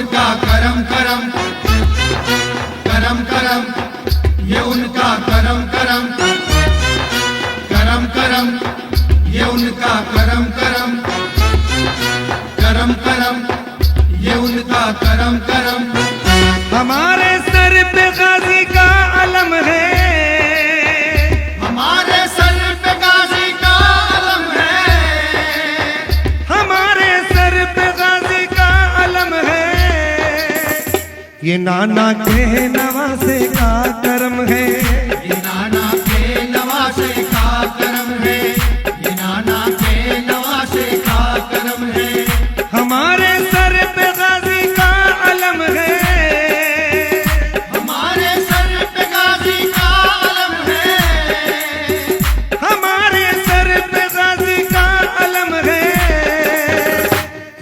उनका करम करम करम करम, ये उनका करम करम करम करम, ये उनका करम करम करम करम, ये उनका करम करम। हमारे सर पे गाजी का अलम है, हमारे सर पे गाजी का अलम है, हमारे सर पे गाजी का अलम है। ये नाना के नवासे का करम है, ये नाना के नवासे का करम है, ये नाना के नवासे का करम है। हमारे सर पे गाजी का अलम है, हमारे सर पे गाजी का अलम है, हमारे सर पे गाजी का अलम है।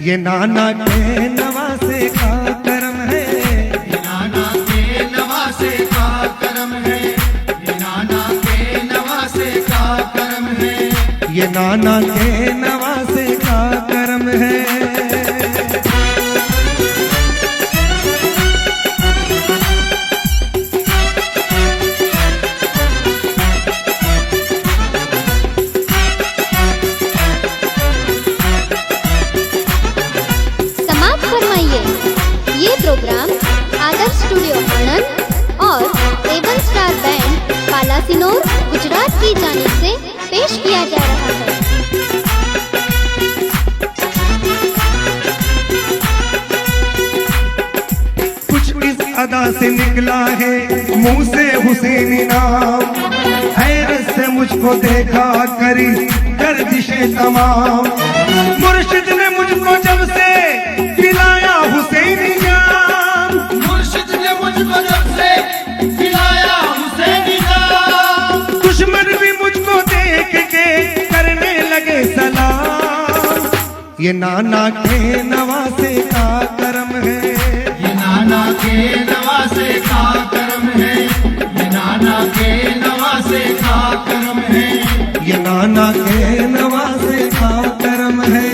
ये नाना के नवासे का करम है, ये नाना के नवासे का करम है, ये नाना के नवासे का करम है। ये नाना के नवासे का करम है। समाप्त फरमाइए। ये प्रोग्राम आदर्श स्टूडियो आनंद और एवन स्टार बैंड पालासिनोर गुजरात की जानिब से पेश किया जा रहा है। कुछ इस अदा से निकला है मुंह से हुसैनी नाम, हैरत से मुझको देखा करी गर्दिशें तमाम। मुर्शिद ने मुझको जब से पिलाया हुसैनी जाम, मुर्शिद ने मुझको जब से पिलाया हुसैनी जाम, दुश्मन भी मुझको देख के करने लगे सलाम। ये नाना के नवासे का करम है, ये नाना के नवासे का करम है, ये नाना के नवासे का करम है। ये नाना के नवासे का करम है।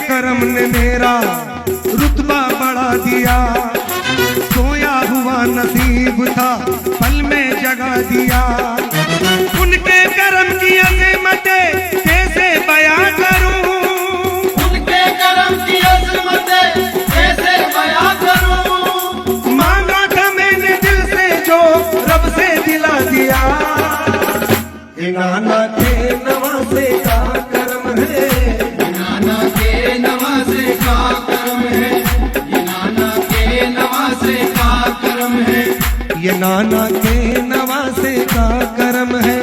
करम ने मेरा रुतबा बढ़ा दिया, सोया हुआ नसीब था पल में जगा दिया। उनके करम की अज़ीमतें कैसे बयां करूं, उनके करम की अज़मतें कैसे बयां करूं। मांगा था मैंने दिल से जो रब से दिला दिया। ये नाना के नवासे का करम है, नाना के नवासे का करम है, ये नाना के नवासे का करम है। ये नाना के नवासे का करम है।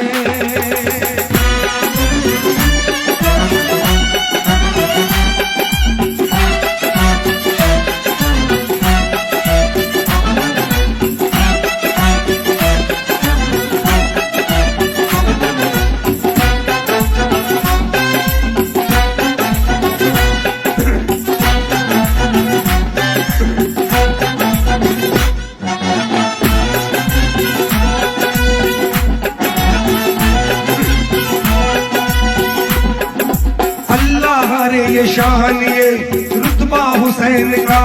ये शान ये रुतबा हुसैन का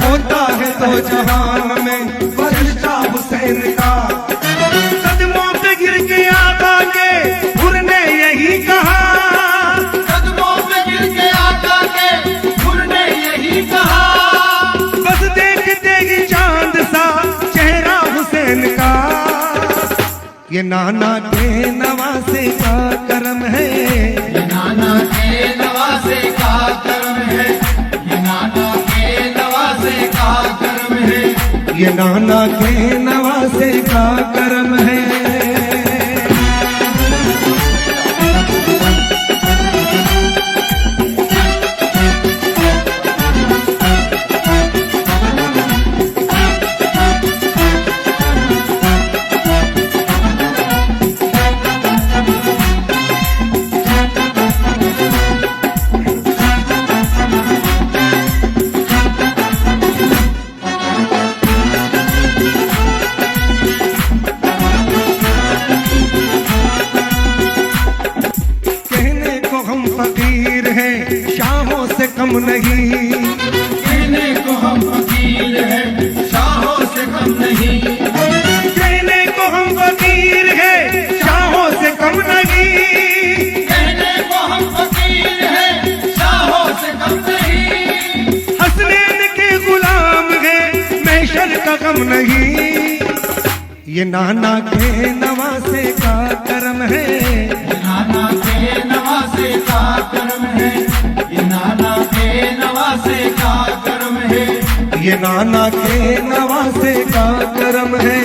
होता है तो जहान में फरिश्ता हुसैन का। कदमों पे गिर के आका के हुर ने यही कहा, कदमों पे गिर के आका के हुर ने यही कहा। बस देखते ही चांद सा चेहरा हुसैन का। ये नाना के नवासे का करम है, ये नाना के नवासे का करम है, ये नाना के नवासे का करम है। ये नाना के नवासे का करम है। शाहों से कम नहीं। कहने को हम फकीर हैं, शाहों से कम नहीं। कहने को हम फकीर हैं, शाहों से कम नहीं। कहने को हम फकीर हैं, शाहों से कम नहीं। हसनैन के गुलाम हैं, महशर का गम नहीं। ये नाना के नवासे का करम है। ये नाना के नवासे का करम है। ये नाना के नवासे का करम है। ये नाना के नवासे का करम है।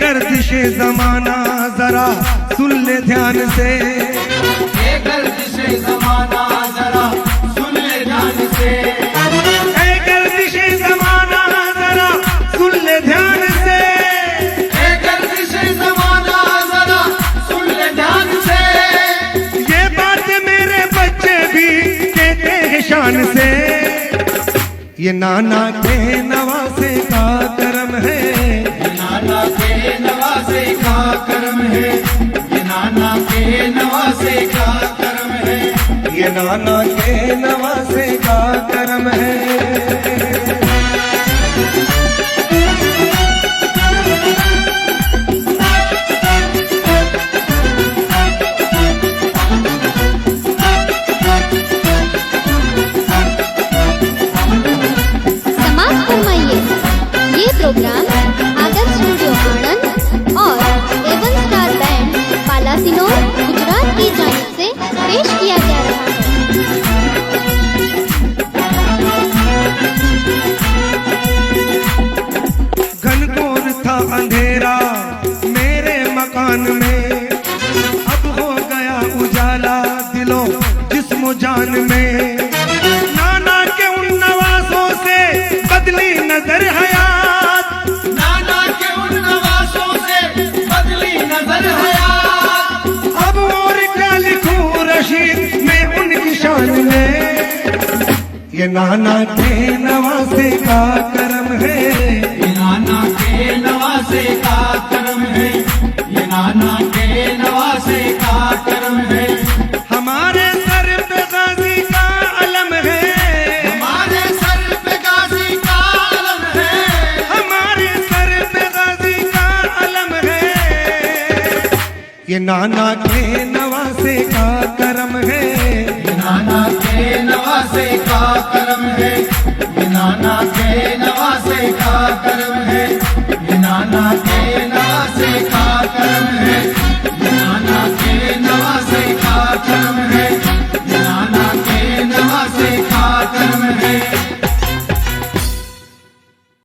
गर्दिशे जमाना जरा सुन ले ध्यान से। ये गर्दिशे जमाना जरा सुन ले ध्यान से। ए गर्दिशे जमाना जरा सुन ले ध्यान से। ये गर्दिशे जमाना जरा सुन ले ध्यान से। ये बात मेरे बच्चे भी कहते हैं शान से। ये नाना के नवासे का करम है। नाना के नवासे का करम है। ये नाना के नवासे का करम है। ये नाना के नवासे का करम है। समाप्त फरमाइए। ये प्रोग्राम आदर्श स्टूडियो आनंद और एवन स्टार बैंड पालासिनोर गुजरात की जानिब से पेश किया जा रहा है। घनघोर था अंधेरा मेरे मकान में, अब हो गया उजाला दिलो जिस्मो जान में। नाना के उन नवासों से बदली नजर हयात। नाना के उन नवासों से बदली नजर हयात। अब और क्या लिखूं रशीद मैं उनकी शान में। ये नाना के नवासे का करम है। ये नाना के नवासे का करम है। ये नाना के नवासे का करम है। हमारे सर पे गाजी का अलम है। हमारे सर पे गाजी का अलम है। हमारे सर पे गाजी का अलम है। ये नाना के नवासे का करम है। ये नाना के नवासे का करम है। ये नाना के नवासे का करम है। ये नाना के नवासे का करम है।